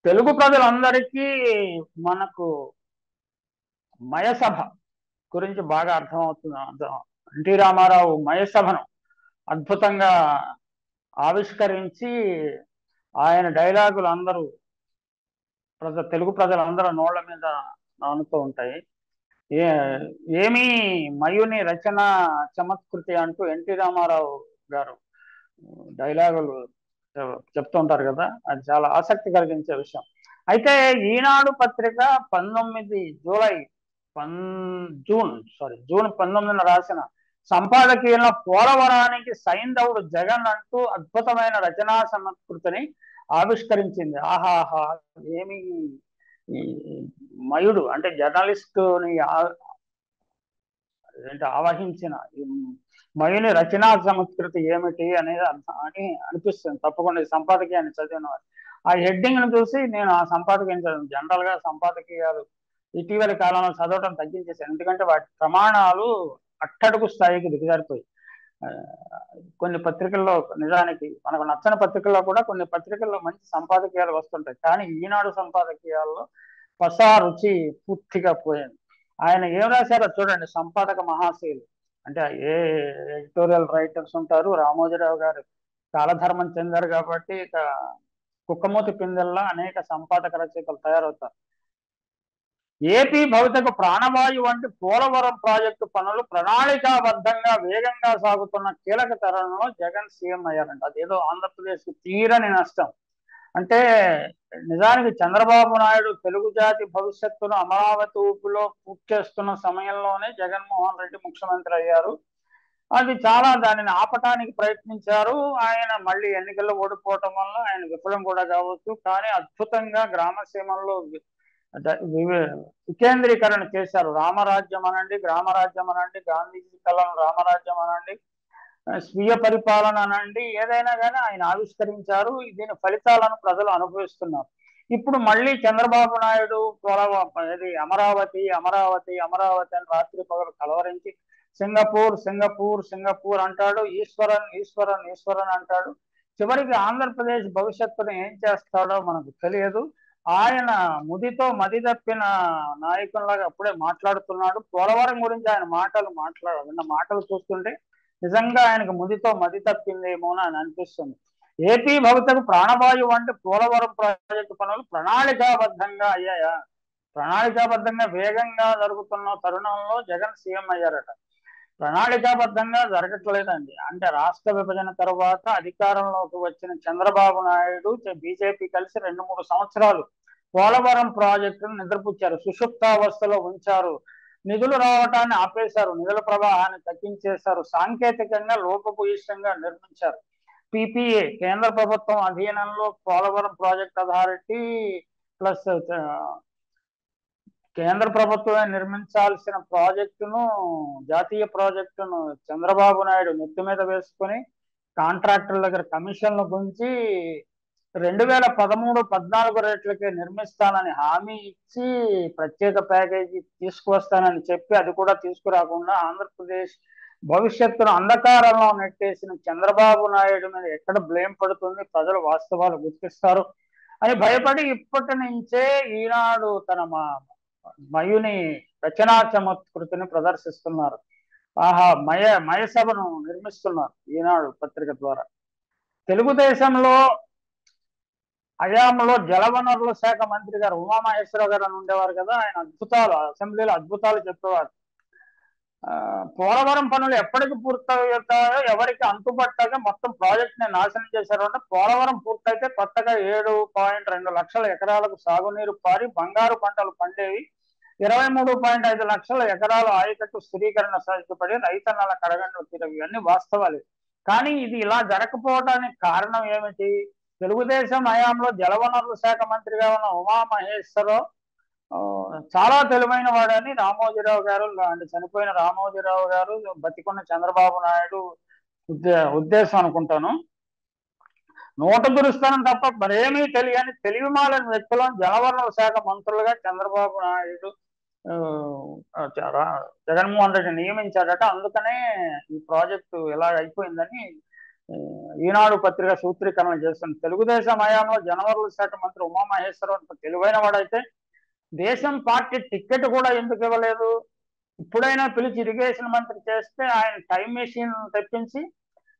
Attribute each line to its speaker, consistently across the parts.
Speaker 1: తెలుగు ప్రజలందరికీ మనకు మయసభ గురించి బాగా అర్థమవుతుంది. ఎన్టీ రామారావు మయసభను అద్భుతంగా ఆవిష్కరించి ఆయన డైలాగులు అందరూ తెలుగు ప్రజలందరూ నోళ్ల మీద నానుతూ ఉంటాయి. ఏ ఏమీ మయుని రచన చమత్కృతి అంటూ ఎన్టీ రామారావు గారు డైలాగులు చెప్తూ ఉంటారు కదా, అది చాలా ఆసక్తి కలిగించే విషయం. అయితే ఈనాడు పత్రిక 19 జూలై పన్ జూన్ 19న రాసిన సంపాదకీయంలో పోలవరానికి సైంధవుడు జగన్ అంటూ అద్భుతమైన రచనా సమకృతిని ఆవిష్కరించింది. ఆహాహా, ఏమి ఈ మయుడు అంటే జర్నలిస్టుని ఆవహించిన ఈ మయుని రచనా సంస్కృతి ఏమిటి అనేది అని అనిపిస్తుంది. తప్పకుండా ఈ సంపాదకీయాన్ని చదివిన వారు ఆ హెడ్డింగ్ ను చూసి నేను ఆ సంపాదకీయం చదివాను. జనరల్ గా సంపాదకీయాలు ఇటీవలి కాలంలో చదవటం తగ్గించేశాను, ఎందుకంటే వాటి ప్రమాణాలు అట్టడుగు స్థాయికి దిగజారిపోయి. కొన్ని పత్రికల్లో నిజానికి మనకు నచ్చని పత్రికల్లో కూడా కొన్ని పత్రికల్లో మంచి సంపాదకీయాలు వస్తుంటాయి, కానీ ఈనాడు సంపాదకీయాల్లో పస రుచి పూర్తిగా పోయింది. ఆయన ఏం రాశారో చూడండి. సంపాదక మహాశయులు అంటే ఏ ఎడిటోరియల్ రైటర్స్ ఉంటారు, రామోజీరావు గారు కాలధర్మం చెందారు కాబట్టి ఇక కుక్కమూతి పిందెల్లా అనేక సంపాదక రచయితలు తయారవుతారు. ఏపీ భవితక ప్రాణవాయు వంటి పోలవరం ప్రాజెక్టు పనులు ప్రణాళికాబద్ధంగా వేగంగా సాగుతున్న కీలక తరుణంలో జగన్ సీఎం అయ్యారంట. అదేదో ఆంధ్రప్రదేశ్ కు తీరని నష్టం. అంటే నిజానికి చంద్రబాబు నాయుడు తెలుగు జాతి భవిష్యత్తును అమరావతి ఊపులో పూర్తి చేస్తున్న సమయంలోనే జగన్మోహన్ రెడ్డి ముఖ్యమంత్రి అయ్యారు. అది చాలా దానిని ఆపటానికి ప్రయత్నించారు. ఆయన మళ్ళీ ఎన్నికల్లో ఓడిపోవటం వల్ల ఆయన విఫలం కూడా కావచ్చు. కానీ అద్భుతంగా గ్రామసీమల్లో వికేంద్రీకరణ చేశారు. రామరాజ్యం అనండి, గ్రామరాజ్యం అనండి, గాంధీజీ కలం రామరాజ్యం అనండి, స్వీయ పరిపాలన అనండి, ఏదైనా కానీ ఆయన ఆవిష్కరించారు. దీని ఫలితాలను ప్రజలు అనుభవిస్తున్నారు. ఇప్పుడు మళ్ళీ చంద్రబాబు నాయుడు అమరావతి అమరావతి అమరావతి అని రాత్రి పగలు కలవరించి సింగపూర్ సింగపూర్ సింగపూర్ అంటాడు, ఈశ్వరన్ ఈశ్వరన్ ఈశ్వరన్ అంటాడు. చివరికి ఆంధ్రప్రదేశ్ భవిష్యత్తును ఏం చేస్తాడో మనకు తెలియదు. ఆయన ముదితో మది తప్పిన నాయకుల్లాగా అప్పుడే మాట్లాడుతున్నాడు. పోలవరం గురించి ఆయన విన్న మాటలు చూస్తుంటే నిజంగా ఆయనకు ముదితో మది తప్పిందేమో అని అనిపిస్తుంది. ఏపీ భవితకు ప్రాణవాయువు అంటే పోలవరం ప్రాజెక్టు పనులు ప్రణాళికాబద్ధంగా అయ్యాయా? ప్రణాళికాబద్ధంగా వేగంగా జరుగుతున్న తరుణంలో జగన్ సీఎం అయ్యారట. ప్రణాళికాబద్ధంగా జరగట్లేదండి. అంటే రాష్ట్ర విభజన తర్వాత అధికారంలోకి వచ్చిన చంద్రబాబు నాయుడు బీజేపీ కలిసి 2-3 సంవత్సరాలు పోలవరం ప్రాజెక్టును నిద్రపుచ్చారు, సుషుప్తావస్థలో ఉంచారు. నిధులు రావటాన్ని ఆపేశారు, నిధుల ప్రవాహాన్ని తగ్గించేశారు, సాంకేతికంగా లోపభూయిష్టంగా నిర్మించారు. పిపిఏ కేంద్ర ప్రభుత్వం అధీనంలో పోలవరం ప్రాజెక్ట్ అథారిటీ ప్లస్ కేంద్ర ప్రభుత్వమే నిర్మించాల్సిన ప్రాజెక్టును, జాతీయ ప్రాజెక్టును చంద్రబాబు నాయుడు నెత్తి మీద వేసుకొని కాంట్రాక్టర్ల దగ్గర కమిషన్లు గుంచి 2013-14 రేట్లకే నిర్మిస్తానని హామీ ఇచ్చి ప్రత్యేక ప్యాకేజీ తీసుకువస్తానని చెప్పి అది కూడా తీసుకురాకుండా ఆంధ్రప్రదేశ్ భవిష్యత్తును అంధకారంలో నెట్టేసిన చంద్రబాబు నాయుడు మీద ఎక్కడ బ్లేమ్ పడుతుంది, ప్రజలు వాస్తవాలు గుర్తిస్తారు అని భయపడి ఇప్పటి నుంచే ఈనాడు తన మయుని రచనా చమత్కృతిని ప్రదర్శిస్తున్నారు. ఆహా, మయసభను నిర్మిస్తున్నారు ఈనాడు పత్రిక ద్వారా. తెలుగుదేశంలో హయాంలో జలవనరుల శాఖ మంత్రి గారు ఉమామహేశ్వరరావు గారు అని ఉండేవారు కదా, ఆయన అసెంబ్లీలో అద్భుతాలు చెప్పేవారు. పోలవరం పనులు ఎప్పటికి పూర్తవుతాయో ఎవరికి అంతుపట్టగా మొత్తం ప్రాజెక్ట్ ని నాశనం చేశారు. అంటే పోలవరం పూర్తయితే కొత్తగా 7.2 లక్షల ఎకరాలకు సాగునీరు పారి బంగారు పంటలు పండేవి. 23.5 లక్షల ఎకరాలు ఆయకట్టు స్థిరీకరణ సాధ్యపడి రైతన్నల కడగండ్లు తీరవి. ఇవన్నీ వాస్తవాలు. కానీ ఇది ఇలా జరగకపోవడానికి కారణం ఏమిటి? తెలుగుదేశం హయాంలో జలవనరుల శాఖ మంత్రిగా ఉన్న ఉమామహేశ్వరరావు చాలా తెలివైన వాడని రామోజీరావు గారు, అంటే చనిపోయిన రామోజీరావు గారు, బతికున్న చంద్రబాబు నాయుడు ఉద్దేశం అనుకుంటాను. నోటు దురుస్తానం తప్ప మరేమీ తెలియని తెలివిమాలిన వ్యక్తులను జలవనరుల శాఖ మంత్రులుగా చంద్రబాబు నాయుడు జగన్మోహన్ రెడ్డి నియమించాడట. అందుకనే ఈ ప్రాజెక్టు ఇలా అయిపోయిందని ఈనాడు పత్రిక సూత్రీకరణ చేస్తుంది. తెలుగుదేశం హయాంలో జనవరుల శాఖ మంత్రి ఉమామహేశ్వరరావు తెలివైన వాడైతే దేశం పార్టీ టికెట్ కూడా ఎందుకు ఇవ్వలేదు? ఇప్పుడైనా పిలిచి ఇరిగేషన్ మంత్రి చేస్తే ఆయన టైం మెషిన్ తెప్పించి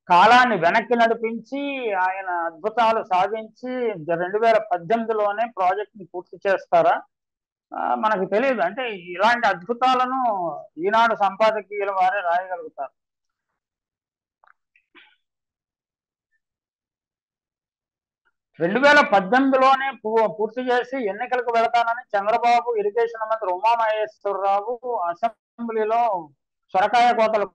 Speaker 1: కాలాన్ని వెనక్కి నడిపించి ఆయన అద్భుతాలు సాధించి 2018లోనే ప్రాజెక్ట్ని పూర్తి చేస్తారా? మనకు తెలియదు. అంటే ఇలాంటి అద్భుతాలను ఈనాడు సంపాదకీయుల వారే రాయగలుగుతారు. 2018లోనే పూర్తి చేసి ఎన్నికలకు వెళతానని చంద్రబాబు, ఇరిగేషన్ మంత్రి ఉమామహేశ్వరరావు అసెంబ్లీలో సొరకాయ కోతలు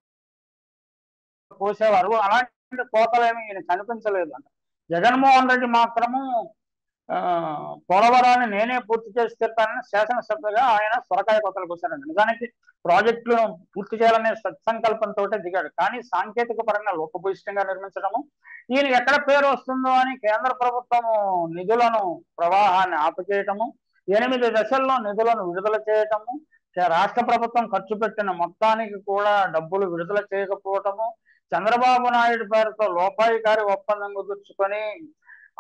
Speaker 1: కోసేవారు. అలాంటి కోతలేమి ఈయన కనిపించలేదు అంట. జగన్మోహన్ రెడ్డి మాత్రము పోలవరాన్ని నేనే పూర్తి చేసి తీరుతానని శాసనసభ్యుగా ఆయన సొరకాయ కోతలు కోసారంట. నిజానికి ప్రాజెక్టులను పూర్తి చేయాలనే సత్సంకల్పంతో దిగాడు. కానీ సాంకేతిక పరంగా లోపభూయిష్టంగా నిర్మించడము, ఈయన ఎక్కడ పేరు వస్తుందో అని కేంద్ర ప్రభుత్వము నిధులను ప్రవాహాన్ని ఆపుచేయటము, 8 దశల్లో నిధులను విడుదల చేయటము, రాష్ట్ర ప్రభుత్వం ఖర్చు పెట్టిన మొత్తానికి కూడా డబ్బులు విడుదల చేయకపోవటము, చంద్రబాబు నాయుడు పేరుతో లోపాయికారి ఒప్పందం కుదుర్చుకొని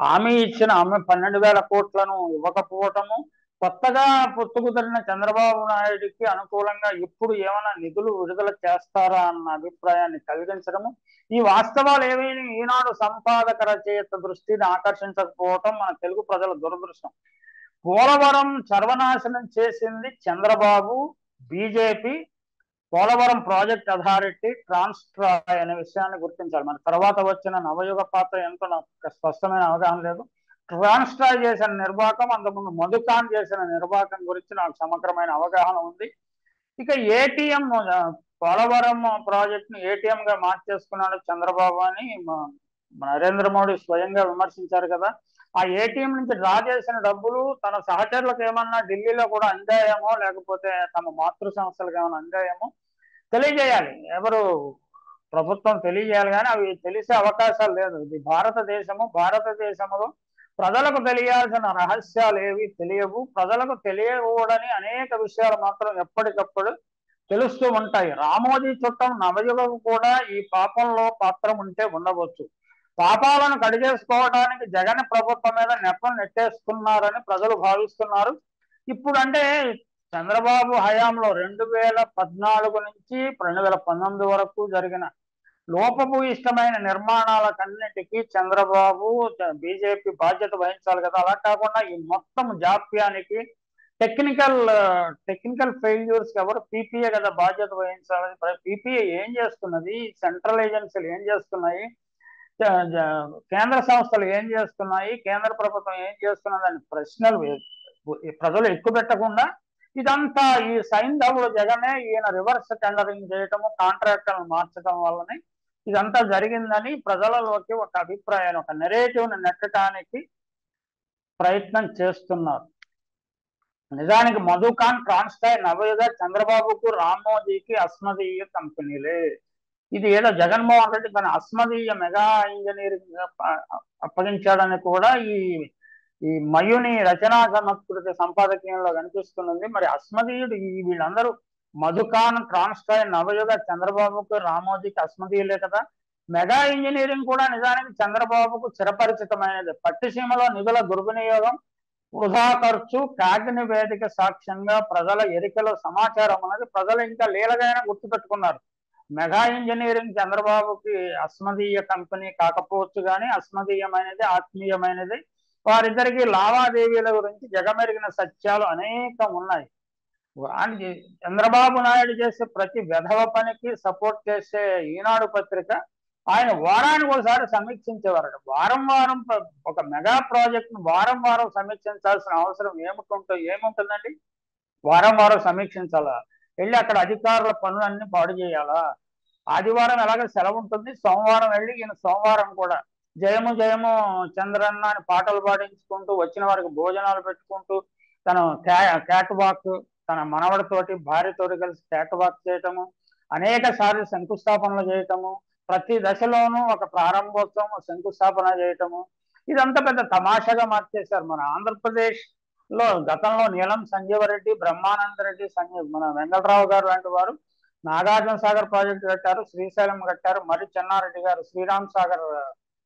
Speaker 1: హామీ ఇచ్చిన 12,000 కోట్లను ఇవ్వకపోవటము, కొత్తగా పొత్తు కుదిరిన చంద్రబాబు నాయుడికి అనుకూలంగా ఇప్పుడు ఏమైనా నిధులు విడుదల చేస్తారా అన్న అభిప్రాయాన్ని కలిగించడము, ఈ వాస్తవాలు ఏమైనా ఈనాడు సంపాదక రచయిత దృష్టిని ఆకర్షించకపోవటం మన తెలుగు ప్రజల దురదృష్టం. పోలవరం సర్వనాశనం చేసింది Chandrababu, BJP, Polavaram project authority, Transstroy అనే విషయాన్ని గుర్తించాలి. మన తర్వాత వచ్చిన నవయుగ పాత్ర ఎంతో నాకు స్పష్టమైన అవగాహన లేదు. ట్రాన్స్ట్రాయ్ చేసిన నిర్వాహకం, అంతకుముందు మధుకాన్ చేసిన నిర్వాహకం గురించి నాకు సమగ్రమైన అవగాహన ఉంది. ఇక ఏటీఎం, పోలవరం ప్రాజెక్ట్ ను ఏటీఎం గా మార్చేసుకున్నాడు చంద్రబాబు అని నరేంద్ర మోడీ స్వయంగా విమర్శించారు కదా. ఆ ఏటీఎం నుంచి డ్రా చేసిన డబ్బులు తన సహచరులకు ఏమన్నా ఢిల్లీలో కూడా అందాయేమో, లేకపోతే తమ మాతృ సంస్థలకు ఏమైనా అందాయేమో తెలియజేయాలి. ఎవరు ప్రభుత్వం తెలియజేయాలి, కానీ అవి తెలిసే అవకాశాలు లేదు. ఇది భారతదేశము. భారతదేశంలో ప్రజలకు తెలియాల్సిన రహస్యాలు ఏవి తెలియవు. ప్రజలకు తెలియకూడని అనేక విషయాలు మాత్రం ఎప్పటికప్పుడు తెలుస్తూ ఉంటాయి. రామోజీ చుట్టం నవయుగకు కూడా ఈ పాపంలో పాత్రం ఉంటే ఉండవచ్చు. పాపాలను కడిగేసుకోవడానికి జగన్ ప్రభుత్వం మీద నెపం నెట్టేస్తున్నారని ప్రజలు భావిస్తున్నారు. ఇప్పుడు అంటే చంద్రబాబు హయాంలో 2014 నుంచి 2019 వరకు జరిగిన లోపభూయిష్టమైన నిర్మాణాలకన్నిటికీ చంద్రబాబు, బీజేపీ బాధ్యత వహించాలి కదా. అలా కాకుండా ఈ మొత్తం జాప్యానికి టెక్నికల్ ఫెయిల్యూర్స్ ఎవరు? పీపీఏ కదా బాధ్యత వహించాలి. పీపీఏ ఏం చేస్తున్నది? సెంట్రల్ ఏజెన్సీలు ఏం చేస్తున్నాయి? కేంద్ర సంస్థలు ఏం చేస్తున్నాయి? కేంద్ర ప్రభుత్వం ఏం చేస్తున్నది అని ప్రశ్నలు ప్రజలు ఎక్కువ పెట్టకుండా ఇదంతా ఈ సైంధవుడు జగనే ఈయన రివర్స్ టెండరింగ్ చేయటము, కాంట్రాక్టర్లను మార్చడం వల్లనే ఇదంతా జరిగిందని ప్రజలలోకి ఒక అభిప్రాయాన్ని, ఒక నెరేటివ్ని నెట్టడానికి ప్రయత్నం చేస్తున్నారు. నిజానికి మధుకాన్, ట్రాన్స్ట్రాయ్, నవయుగ చంద్రబాబుకు, రామోజీకి అస్మదీయ కంపెనీలే. ఇది ఏదో జగన్మోహన్ రెడ్డి తన అస్మదీయ మెగా ఇంజనీరింగ్ అప్పగించాడని కూడా ఈ మయుని రచనా సంస్కృతి సంపాదకీయంలో కనిపిస్తున్నది. మరి అస్మదీయుడు వీళ్ళందరూ మధుకాన్, ట్రాన్స్ట్రాయ్, నవయుగ చంద్రబాబుకు, రామోజీకి అస్మదీయులే కదా. మెగా ఇంజనీరింగ్ కూడా నిజానికి చంద్రబాబుకు చిరపరిచితమైనది. పట్టిసీమలో నిధుల దుర్వినియోగం, వృధా ఖర్చు, కాగ్ని వేదిక సాక్ష్యంగా ప్రజల ఎరికలో సమాచారం అనేది ప్రజలు ఇంకా లీలగానే గుర్తుపెట్టుకున్నారు. మెగా ఇంజనీరింగ్ చంద్రబాబుకి అస్మదీయ కంపెనీ కాకపోవచ్చు, కానీ అస్మదీయమైనది, ఆత్మీయమైనది. వారిద్దరికి లావాదేవీల గురించి జగమెరిగిన సత్యాలు అనేకం ఉన్నాయి. చంద్రబాబు నాయుడు చేసే ప్రతి వెధవ పనికి సపోర్ట్ చేసే ఈనాడు పత్రిక ఆయన వారానికి ఒకసారి సమీక్షించేవారట. వారం వారం ఒక మెగా ప్రాజెక్ట్ను వారం వారం సమీక్షించాల్సిన అవసరం ఏముంటుందండి? వారం వారం సమీక్షించాలా? వెళ్ళి అక్కడ అధికారుల పనులన్నీ పాడు చేయాలా? ఆదివారం ఎలాగ సెలవు ఉంటుంది, సోమవారం వెళ్ళి ఈయన సోమవారం కూడా జయము జయము చంద్రన్న అని పాటలు పాడించుకుంటూ వచ్చిన వారికి భోజనాలు పెట్టుకుంటూ తను క్యాట్ వాక్, తన మనవడితోటి భార్యతోటి కలిసి క్యాట్ వాక్ చేయటము, అనేక సార్లు శంకుస్థాపనలు చేయటము, ప్రతి దశలోనూ ఒక ప్రారంభోత్సవం, శంకుస్థాపన చేయటము, ఇదంతా పెద్ద తమాషాగా మార్చేశారు. మన ఆంధ్రప్రదేశ్ లో గతంలో నీలం సంజీవరెడ్డి, బ్రహ్మానంద రెడ్డి, మన వెంకటరావు గారు లాంటి వారు నాగార్జున సాగర్ ప్రాజెక్టు కట్టారు, శ్రీశైలం కట్టారు, మరి చెన్నారెడ్డి గారు శ్రీరామ్ సాగర్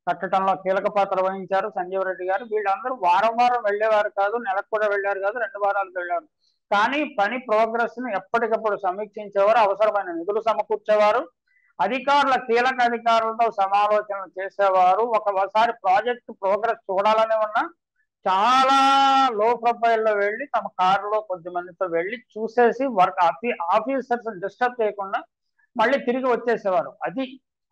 Speaker 1: కట్టడంలో కీలక పాత్ర వహించారు, సంజీవ్ రెడ్డి గారు. వీళ్ళందరూ వారం వారం వెళ్ళేవారు కాదు, నెలకు కూడా వెళ్ళారు కాదు, 2 వారాలకు వెళ్ళారు. కానీ పని ప్రోగ్రెస్ ను ఎప్పటికప్పుడు సమీక్షించేవారు, అవసరమైన నిధులు సమకూర్చేవారు, అధికారుల కీలక అధికారులతో సమాలోచనలు చేసేవారు. ఒకసారి ప్రాజెక్టు ప్రోగ్రెస్ చూడాలని ఉన్నా చాలా లో ప్రొఫైల్లో వెళ్ళి తమ కారులో కొద్ది మందితో వెళ్ళి చూసేసి వర్క్ ఆఫీసర్స్ డిస్టర్బ్ చేయకుండా మళ్ళీ తిరిగి వచ్చేసేవారు. అది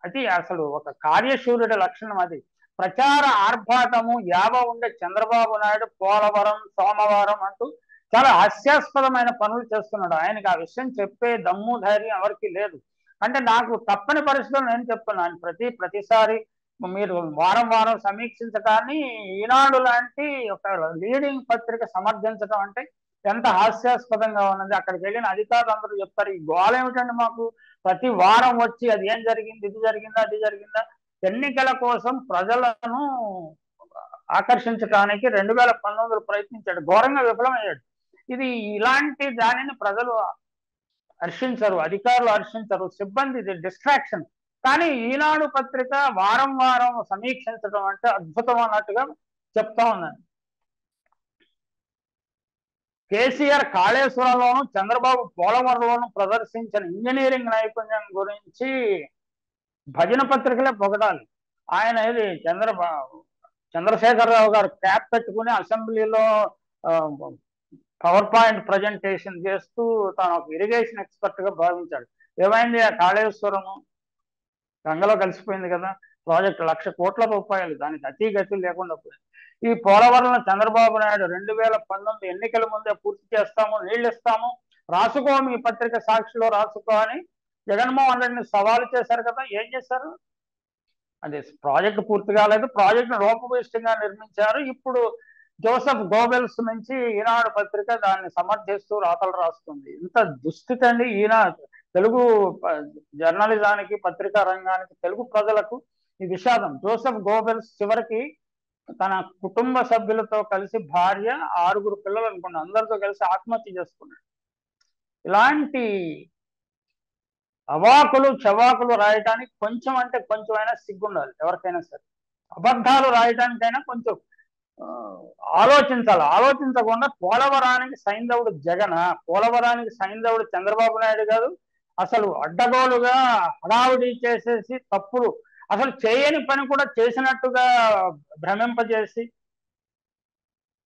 Speaker 1: అది అసలు ఒక కార్యశూరుడి లక్షణం. అది ప్రచార ఆర్భాటము యావ ఉండే చంద్రబాబు నాయుడు పోలవరం సోమవారం అంటూ చాలా హాస్యాస్పదమైన పనులు చేస్తున్నాడు. ఆయనకి ఆ విషయం చెప్పే దమ్ము ధైర్యం ఎవరికి లేదు. అంటే నాకు తప్పని పరిస్థితులు నేను చెప్తున్నాను, ప్రతిసారి మీరు వారం వారం సమీక్షించడాన్ని ఈనాడు లాంటి ఒక లీడింగ్ పత్రిక సమర్థించడం అంటే ఎంత హాస్యాస్పదంగా ఉన్నది. అక్కడికి వెళ్ళిన అధికారులు అందరూ చెప్తారు, ఈ గోళ ఏమిటండి మాకు, ప్రతి వారం వచ్చి అది ఏం జరిగింది, ఇది జరిగిందా, అది జరిగిందా. ఎన్నికల కోసం ప్రజలను ఆకర్షించడానికి 2019 ప్రయత్నించాడు, ఘోరంగా విఫలమయ్యాడు. ఇది ఇలాంటి దానిని ప్రజలు హర్షించరు, అధికారులు హర్షించరు, సిబ్బంది ఇది డిస్ట్రాక్షన్. కానీ ఈనాడు పత్రిక వారం వారం సమీక్షించడం అంటే అద్భుతం అన్నట్టుగా చెప్తా ఉందండి. కేసీఆర్ కాళేశ్వరంలోను చంద్రబాబు పోలవరంలోను ప్రదర్శించిన ఇంజనీరింగ్ నైపుణ్యం గురించి భజన పత్రికలే పొగడాలి. ఆయన ఇది చంద్రశేఖరరావు గారు క్యాప్ పెట్టుకుని అసెంబ్లీలో పవర్ పాయింట్ ప్రజెంటేషన్ చేస్తూ తాను ఒక ఇరిగేషన్ ఎక్స్పర్ట్ గా భావించాడు. ఏమైంది, ఆ కాళేశ్వరము గంగలో కలిసిపోయింది కదా, ప్రాజెక్టు 1,00,000 కోట్ల రూపాయలు, దానికి అతిగతి లేకుండా పోయింది. ఈ పోలవరంలో చంద్రబాబు నాయుడు 2019 ఎన్నికల ముందే పూర్తి చేస్తాము, నీళ్లు ఇస్తాము, రాసుకో మీ పత్రిక సాక్షిలో రాసుకో అని జగన్మోహన్ రెడ్డిని సవాలు చేశారు కదా. ఏం చేశారు, అది ప్రాజెక్టు పూర్తి కాలేదు, ప్రాజెక్టును రూపభూయిష్టంగా నిర్మించారు. ఇప్పుడు జోసెఫ్ గోబెల్స్ నుంచి ఈనాడు పత్రిక దాన్ని సమర్థిస్తూ రాతలు రాస్తుంది. ఇంత దుస్థితి అండి ఈనాడు తెలుగు జర్నలిజానికి, పత్రికా రంగానికి, తెలుగు ప్రజలకు ఈ విషాదం. జోసెఫ్ గోబెల్స్ చివరికి తన కుటుంబ సభ్యులతో కలిసి భార్య 6 పిల్లలు అనుకున్నాడు, అందరితో కలిసి ఆత్మహత్య చేసుకున్నాడు. ఇలాంటి అవాకులు చవాకులు రాయటానికి కొంచెం అంటే కొంచెమైనా సిగ్గుండాలి ఎవరికైనా సరే. అబద్ధాలు రాయటానికైనా కొంచెం ఆలోచించాలి. ఆలోచించకుండా పోలవరానికి సైంధవుడు జగన్, పోలవరానికి సైంధవుడు చంద్రబాబు నాయుడు గారు అసలు అడ్డగోలుగా హడావుడి చేసేసి తప్పులు, అసలు చేయని పని కూడా చేసినట్టుగా భ్రమింపజేసి,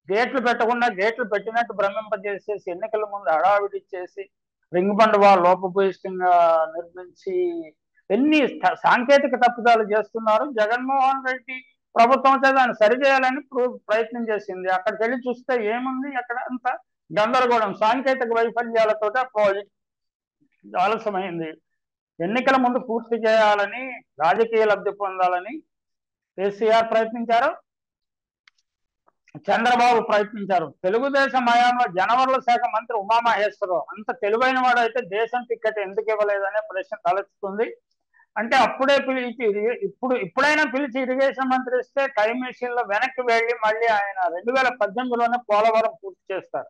Speaker 1: గేట్లు పెట్టకుండా గేట్లు పెట్టినట్టు భ్రమింపజేసేసి ఎన్నికల ముందు హడావిడి చేసి రింగ్ బండ్ లోపభూయిష్టంగా నిర్మించి ఎన్ని సాంకేతిక తప్పిదాలు చేస్తున్నారు. జగన్మోహన్ రెడ్డి ప్రభుత్వం అయితే దాన్ని సరిచేయాలని ప్రయత్నం చేసింది. అక్కడికి వెళ్ళి చూస్తే ఏముంది, అక్కడ అంత గందరగోళం, సాంకేతిక వైఫల్యాలతో ప్రాజెక్ట్ ఆలస్యమైంది. ఎన్నికల ముందు పూర్తి చేయాలని, రాజకీయ లబ్ధి పొందాలని కేసీఆర్ ప్రయత్నించారు, చంద్రబాబు ప్రయత్నించారు. తెలుగుదేశం హయాంలో జనవరుల శాఖ మంత్రి ఉమామహేశ్వరరావు అంత తెలివైన వాడు అయితే దేశం టికెట్ ఎందుకు ఇవ్వలేదనే ప్రశ్న తలెత్తుతుంది. అంటే అప్పుడే పిలిచి ఇప్పుడైనా పిలిచి ఇరిగేషన్ మంత్రి ఇస్తే టైం మెషిన్ లో వెనక్కి వెళ్ళి మళ్ళీ ఆయన 2018లోనే పోలవరం పూర్తి చేస్తారు.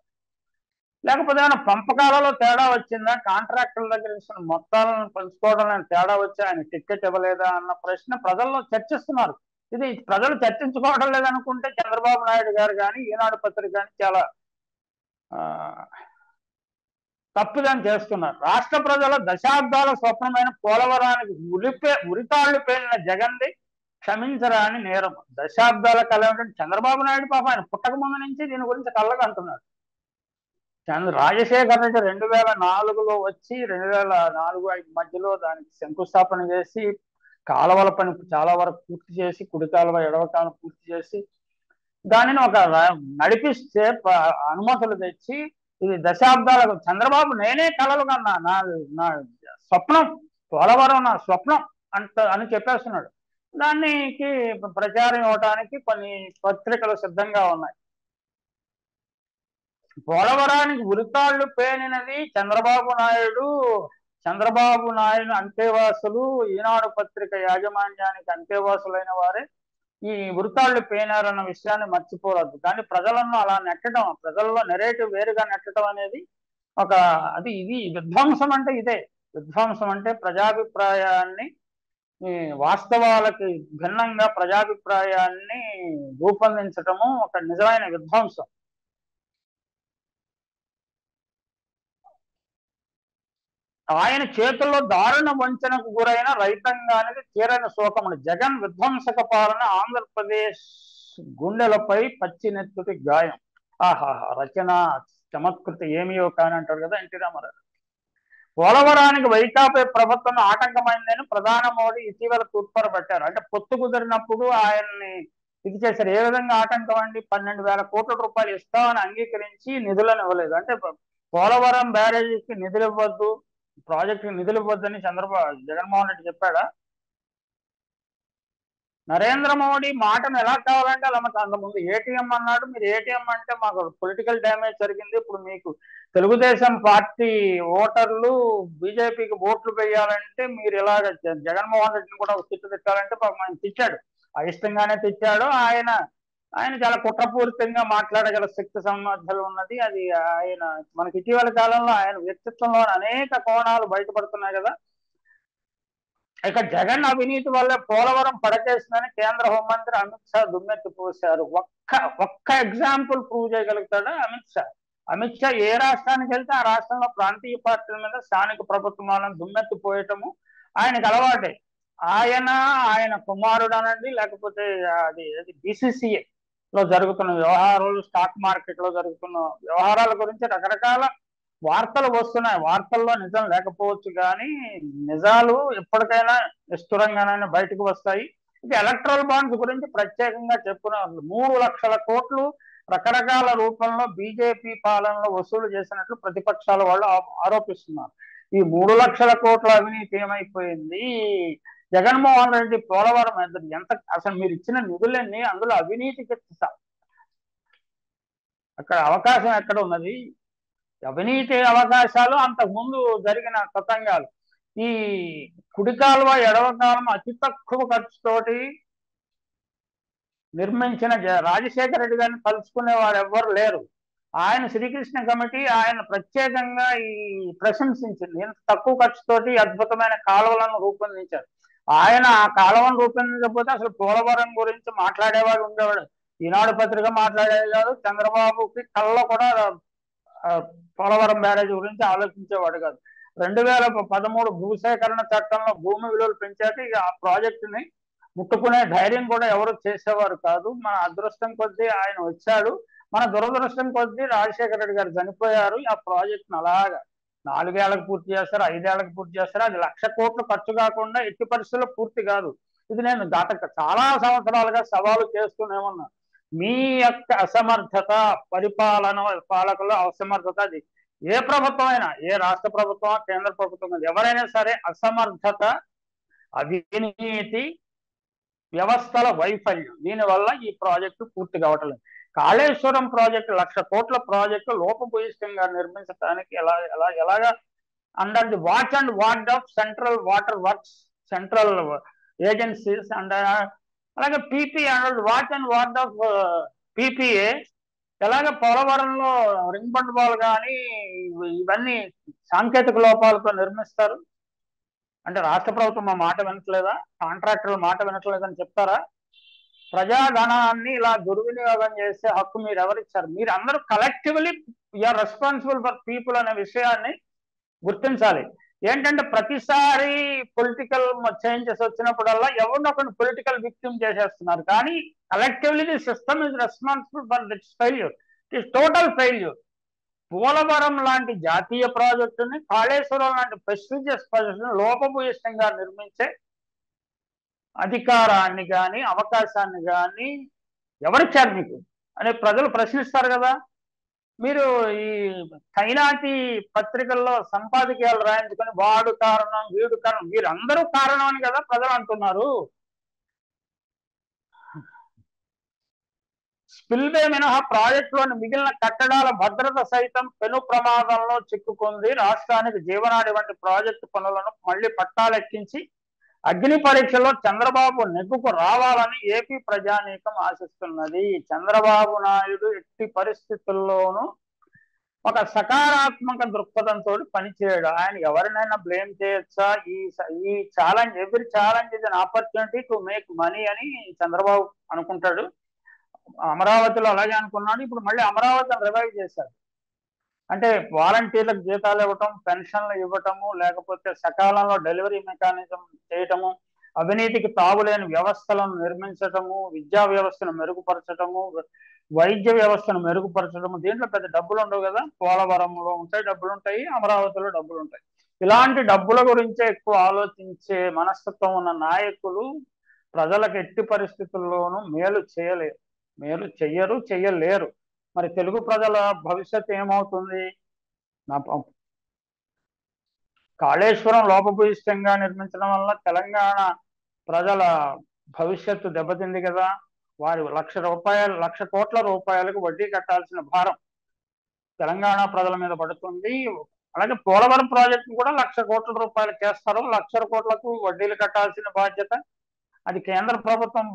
Speaker 1: లేకపోతే ఏమైనా పంపకాలలో తేడా వచ్చిందా, కాంట్రాక్టర్ల దగ్గర ఇస్తున్న మొత్తాలను పంచుకోవడంలో తేడా వచ్చి ఆయన టికెట్ ఇవ్వలేదా అన్న ప్రశ్న ప్రజల్లో చర్చిస్తున్నారు. ఇది ప్రజలు చర్చించుకోవడం లేదనుకుంటే చంద్రబాబు నాయుడు గారు కానీ ఈనాడు పత్రిక కానీ చాలా తప్పుదని చేస్తున్నారు. రాష్ట్ర ప్రజల దశాబ్దాల స్వప్నమైన పోలవరానికి ఉరితాళ్లు పేలిన జగన్ది క్షమించరాని నేరం. దశాబ్దాల కళ ఏమిటంటే చంద్రబాబు నాయుడు పాప ఆయన పుట్టక ముందు నుంచి దీని గురించి కళ్ళగా అంటున్నాడు. రాజశేఖర్ రెడ్డి 2004లో వచ్చి 2004-5 మధ్యలో దానికి శంకుస్థాపన చేసి కాలువల పని చాలా వరకు పూర్తి చేసి, కుడి కాలువ ఎడవ కాలువ పూర్తి చేసి దానిని ఒక నడిపిస్తే అనుమతులు తెచ్చి ఇది దశాబ్దాలకు చంద్రబాబు నేనే కలలు కన్నా, నా స్వప్నం పోలవరం నా స్వప్నం అని చెప్పేస్తున్నాడు. దానికి ప్రచారం ఇవ్వడానికి కొన్ని పత్రికలు సిద్ధంగా ఉన్నాయి. పోలవరానికి ఉరితాళ్లు పేనినది చంద్రబాబు నాయుడు అంతేవాసులు, ఈనాడు పత్రిక యాజమాన్యానికి అంతేవాసులైన వారే ఈ ఉరితాళ్లు పేనారన్న విషయాన్ని మర్చిపోవద్దు. కానీ ప్రజలను అలా నెట్టడం, ప్రజల్లో నెరేటివ్ వేరుగా నెట్టడం అనేది ఇది విధ్వంసం అంటే ఇదే. విధ్వంసం అంటే ప్రజాభిప్రాయాన్ని వాస్తవాలకి భిన్నంగా ప్రజాభిప్రాయాన్ని రూపొందించటము ఒక నిజమైన విధ్వంసం. ఆయన చేతుల్లో దారుణ వంచనకు గురైన రైతాంగానికి తీరని శోకముడు. జగన్ విధ్వంసక పాలన ఆంధ్రప్రదేశ్ గుండెలపై పచ్చినెత్తుటి గాయం. ఆహాహా, రచన చమత్కృతి ఏమియో కాని అంటారు కదా ఎన్టీ రామారావు. పోలవరానికి వైకాపా ప్రభుత్వం ఆటంకమైందని ప్రధాని మోడీ ఇటీవల తూర్పరబట్టారు. అంటే పొత్తు కుదిరినప్పుడు ఆయన్ని ఇది చేశారు. ఏ విధంగా ఆటంకం అండి? 12,000 కోట్ల రూపాయలు ఇస్తామని అంగీకరించి నిధులను ఇవ్వలేదు. అంటే పోలవరం బ్యారేజీకి నిధులు ఇవ్వద్దు, ప్రాజెక్టుకి నిధులు ఇవ్వద్దని జగన్మోహన్ రెడ్డి చెప్పాడా? నరేంద్ర మోడీ మాటను ఎలా కావాలంటే అలా మాకు అంతకుముందు ఏటీఎం అన్నాడు. మీరు ఏటీఎం అంటే మాకు పొలిటికల్ డ్యామేజ్ జరిగింది, ఇప్పుడు మీకు తెలుగుదేశం పార్టీ ఓటర్లు బీజేపీకి ఓట్లు వేయాలంటే మీరు ఇలాగ జగన్మోహన్ రెడ్డిని కూడా తిట్టు తిట్టాలంటే ఆయన తిట్టాడు. అయిష్టంగానే తిట్టాడు. ఆయన చాలా కుట్రపూరితంగా మాట్లాడగల శక్తి సామర్థ్యాలు ఉన్నది. అది ఆయన మనకి ఇటీవల కాలంలో ఆయన వ్యక్తిత్వంలో అనేక కోణాలు బయటపడుతున్నాయి కదా. ఇక జగన్ అవినీతి వల్ల పోలవరం పడకేసిందని కేంద్ర హోంమంత్రి అమిత్ షా దుమ్మెత్తి పోశారు. ఒక్క ఎగ్జాంపుల్ ప్రూవ్ చేయగలుగుతాడా అమిత్ షా? అమిత్ షా ఏ రాష్ట్రానికి వెళ్తే ఆ రాష్ట్రంలో ప్రాంతీయ పార్టీల మీద స్థానిక ప్రభుత్వాలను దుమ్మెత్తి పోయటము ఆయనకు అలవాటే. ఆయన కుమారుడు అనండి, లేకపోతే అది BCCA లో జరుగుతున్న వ్యవహారాలు, స్టాక్ మార్కెట్ లో జరుగుతున్న వ్యవహారాల గురించి రకరకాల వార్తలు వస్తున్నాయి. వార్తల్లో నిజం లేకపోవచ్చు కానీ నిజాలు ఎప్పటికైనా నిష్ఠురంగానే బయటకు వస్తాయి. ఇక ఎలక్ట్రల్ బాండ్స్ గురించి ప్రత్యేకంగా చెప్పుకున్నారు. 3 లక్షల కోట్లు రకరకాల రూపంలో బీజేపీ పాలనలో వసూలు చేసినట్లు ప్రతిపక్షాల వాళ్ళు ఆరోపిస్తున్నారు. ఈ 3 లక్షల కోట్ల అవినీతి ఏమైపోయింది? జగన్మోహన్ రెడ్డి పోలవరం ఎంత అసలు మీరు ఇచ్చిన నిధులన్నీ అందులో అవినీతికి అక్కడ అవకాశం ఎక్కడ ఉన్నది? అవినీతి అవకాశాలు అంతకుముందు జరిగిన తతంగాలు. ఈ కుడి కాలువ ఎడవ కాలం అతి తక్కువ ఖర్చుతోటి నిర్మించిన రాజశేఖర రెడ్డి గారిని కలుసుకునే వారు ఎవ్వరు లేరు. ఆయన శ్రీకృష్ణ కమిటీ ఆయన ప్రత్యేకంగా ఈ ప్రశంసించింది. ఇంత తక్కువ ఖర్చుతోటి అద్భుతమైన కాలువలను రూపొందించారు. ఆయన ఆ కాలువను రూపొందించకపోతే అసలు పోలవరం గురించి మాట్లాడేవాడు ఉండేవాడు. ఈనాడు పత్రిక మాట్లాడేది కాదు. చంద్రబాబుకి కళ్ళలో కూడా పోలవరం బ్యారేజ్ గురించి ఆలోచించేవాడు కాదు. 2013 భూసేకరణ చట్టంలో భూమి విలువలు పెంచాక ఇక ఆ ప్రాజెక్టుని ముట్టుకునే ధైర్యం కూడా ఎవరు చేసేవారు కాదు. మన అదృష్టం కొద్దీ ఆయన వచ్చాడు. మన దురదృష్టం కొద్దీ రాజశేఖర రెడ్డి గారు చనిపోయారు. ఆ ప్రాజెక్టును అలాగా 4 ఏళ్లకు పూర్తి చేస్తారు, 5 ఏళ్లకు పూర్తి చేస్తారు. అది 1,00,000 కోట్లు ఖర్చు కాకుండా ఎట్టి పరిస్థితుల్లో పూర్తి కాదు. ఇది నేను చాలా సంవత్సరాలుగా సవాలు చేస్తూనే ఉన్నా. మీ యొక్క అసమర్థత, పాలకుల అసమర్థత, అది ఏ ప్రభుత్వం అయినా, ఏ రాష్ట్ర ప్రభుత్వం, కేంద్ర ప్రభుత్వం, ఎవరైనా సరే అసమర్థత, అవినీతి, వ్యవస్థల వైఫల్యం, దీనివల్ల ఈ ప్రాజెక్టు పూర్తి కావట్లేదు. కాళేశ్వరం ప్రాజెక్టు 1,00,000 కోట్ల ప్రాజెక్టు లోపభూయిష్టంగా నిర్మించడానికి ఎలాగా under the watch and ward of central water works, central agencies and అలాగే PP under the watch and ward of PPA ఎలాగ పోలవరంలో రింగ్ బండ్ కానీ ఇవన్నీ సాంకేతిక లోపాలతో నిర్మిస్తారు? అంటే రాష్ట్ర ప్రభుత్వం మా మాట వినట్లేదా? కాంట్రాక్టర్ల మాట వినట్లేదని చెప్తారా? ప్రజాధనాన్ని ఇలా దుర్వినియోగం చేసే హక్కు మీరు ఎవరిచ్చారు? మీరు అందరూ collectively you are responsible for people అనే విషయాన్ని గుర్తించాలి. ఏంటంటే ప్రతిసారి పొలిటికల్ చేంజెస్ వచ్చినప్పుడల్లా ఎవరినొకరిని పొలిటికల్ విక్టిమ్ చేసేస్తున్నారు. కానీ collectively the system is responsible for this failure. It is total failure. Polavaram లాంటి జాతీయ ప్రాజెక్టుని, కాళేశ్వరం లాంటి ప్రెస్టీజియస్ ప్రాజెక్టుని లోపభూయిష్టంగా నిర్మించే అధికారాన్ని కానీ అవకాశాన్ని కానీ ఎవరిచ్చారు మీకు అని ప్రజలు ప్రశ్నిస్తారు కదా. మీరు ఈ కైనాటి పత్రికల్లో సంపాదకీయాలు రాయించుకొని వాడు కారణం, వీడు కారణం, వీరందరూ కారణం అని కదా ప్రజలు అంటున్నారు. స్పిల్వే మినహా ప్రాజెక్టులోని మిగిలిన కట్టడాల భద్రత సైతం పెను ప్రమాదంలో చిక్కుకుంది. రాష్ట్రానికి జీవనాడి వంటి ప్రాజెక్టు పనులను మళ్లీ పట్టాలెక్కించి అగ్ని పరీక్షలో చంద్రబాబు నెగ్గుకు రావాలని ఏపీ ప్రజానీకం ఆశిస్తున్నది. చంద్రబాబు నాయుడు ఎట్టి పరిస్థితుల్లోనూ ఒక సకారాత్మక దృక్పథంతో పనిచేయడు. ఆయన ఎవరినైనా బ్లేమ్ చేయొచ్చా? ఈ challenge, every challenge is an opportunity to make money అని చంద్రబాబు అనుకుంటాడు. అమరావతిలో అలాగే అనుకున్నాడు. ఇప్పుడు మళ్ళీ అమరావతిని రివైవ్ చేశారు. అంటే వాలంటీర్లకు జీతాలు ఇవ్వటం, పెన్షన్లు ఇవ్వటము, లేకపోతే సకాలంలో డెలివరీ మెకానిజం చేయటము, అవినీతికి తావులేని వ్యవస్థలను నిర్మించటము, విద్యా వ్యవస్థను మెరుగుపరచటము, వైద్య వ్యవస్థను మెరుగుపరచడము. దీంట్లో పెద్ద డబ్బులు ఉండవు కదా. పోలవరంలో ఉంటాయి డబ్బులు, ఉంటాయి అమరావతిలో డబ్బులు ఉంటాయి. ఇలాంటి డబ్బుల గురించే ఎక్కువ ఆలోచించే మనస్తత్వం ఉన్న నాయకులు ప్రజలకు ఎట్టి పరిస్థితుల్లోనూ మేలు చేయలేరు, మేలు చెయ్యరు, చెయ్యలేరు. మరి తెలుగు ప్రజల భవిష్యత్తు ఏమవుతుంది? నా కాళేశ్వరం లోపభూయిష్టంగా నిర్మించడం వల్ల తెలంగాణ ప్రజల భవిష్యత్తు దెబ్బతింది కదా. వారి లక్ష కోట్ల రూపాయలకు వడ్డీ కట్టాల్సిన భారం తెలంగాణ ప్రజల మీద పడుతుంది. అలాగే పోలవరం ప్రాజెక్టు కూడా 1,00,000 కోట్ల రూపాయలు చేస్తారు. 1,00,000 కోట్లకు వడ్డీలు కట్టాల్సిన బాధ్యత అది కేంద్ర ప్రభుత్వం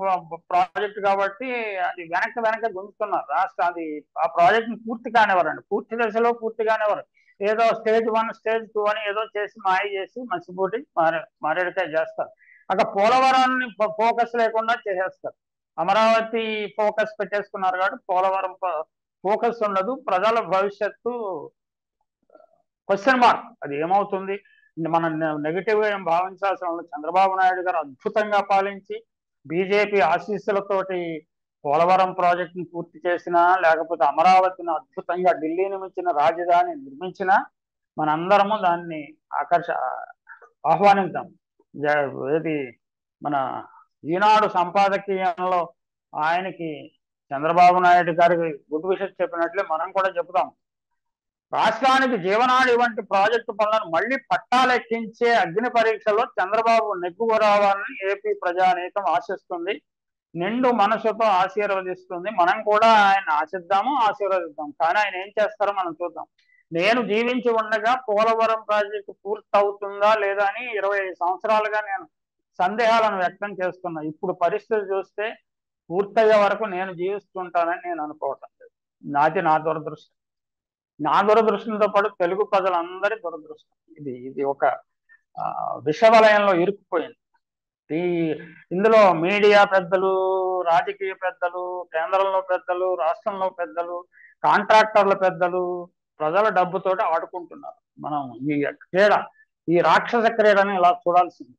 Speaker 1: ప్రాజెక్టు కాబట్టి అది వెనక గుంజుతున్నారు రాష్ట్ర. అది ఆ ప్రాజెక్టుని పూర్తి కానివ్వరండి, పూర్తి దశలో పూర్తి కానివ్వరు. ఏదో స్టేజ్ 1 స్టేజ్ 2 అని ఏదో చేసి మాయ చేసి మసిపూటి మారేడుకాయ చేస్తారు. అక్కడ పోలవరాన్ని ఫోకస్ లేకుండా చేసేస్తారు. అమరావతి ఫోకస్ పెట్టేసుకున్నారు కాబట్టి పోలవరం ఫోకస్ ఉండదు. ప్రజల భవిష్యత్తు క్వశ్చన్ మార్క్. అది ఏమవుతుంది మనం నెగిటివ్ గా ఏం భావించాల్సిన వాళ్ళు. చంద్రబాబు నాయుడు గారు అద్భుతంగా పాలించి బీజేపీ ఆశీస్సులతోటి పోలవరం ప్రాజెక్టుని పూర్తి చేసినా, లేకపోతే అమరావతిని అద్భుతంగా ఢిల్లీని మించిన రాజధాని నిర్మించినా మనందరము దాన్ని ఆహ్వానిద్దాం. ఏది మన ఈనాడు సంపాదకీయంలో ఆయనకి చంద్రబాబు నాయుడు గారికి గుడ్ విషెస్ చెప్పినట్లే మనం కూడా చెబుతాం. రాష్ట్రానికి జీవనాడి వంటి ప్రాజెక్టు పనులను మళ్లీ పట్టాలెక్కించే అగ్ని పరీక్షలో చంద్రబాబు నెగ్గు రావాలని ఏపీ ప్రజానీకం ఆశిస్తుంది, నిండు మనసుతో ఆశీర్వదిస్తుంది. మనం కూడా ఆయన ఆశిద్దాము, ఆశీర్వదిద్దాం. కానీ ఆయన ఏం చేస్తారో మనం చూద్దాం. నేను జీవించి ఉండగా పోలవరం ప్రాజెక్టు పూర్తవుతుందా లేదా అని 25 సంవత్సరాలుగా నేను సందేహాలను వ్యక్తం చేస్తున్నా. ఇప్పుడు పరిస్థితి చూస్తే పూర్తయ్యే వరకు నేను జీవిస్తుంటానని నేను అనుకోవటం లేదు. నా దురదృష్టం. నా దురదృష్టంతో పాటు తెలుగు ప్రజలందరి దురదృష్టం. ఇది ఒక విషవలయంలో ఇరుక్కుపోయింది. ఇందులో మీడియా పెద్దలు, రాజకీయ పెద్దలు, కేంద్రంలో పెద్దలు, రాష్ట్రంలో పెద్దలు, కాంట్రాక్టర్ల పెద్దలు ప్రజల డబ్బుతోటి ఆడుకుంటున్నారు. మనం ఈ క్రీడ, ఈ రాక్షస క్రీడని ఇలా చూడాల్సింది.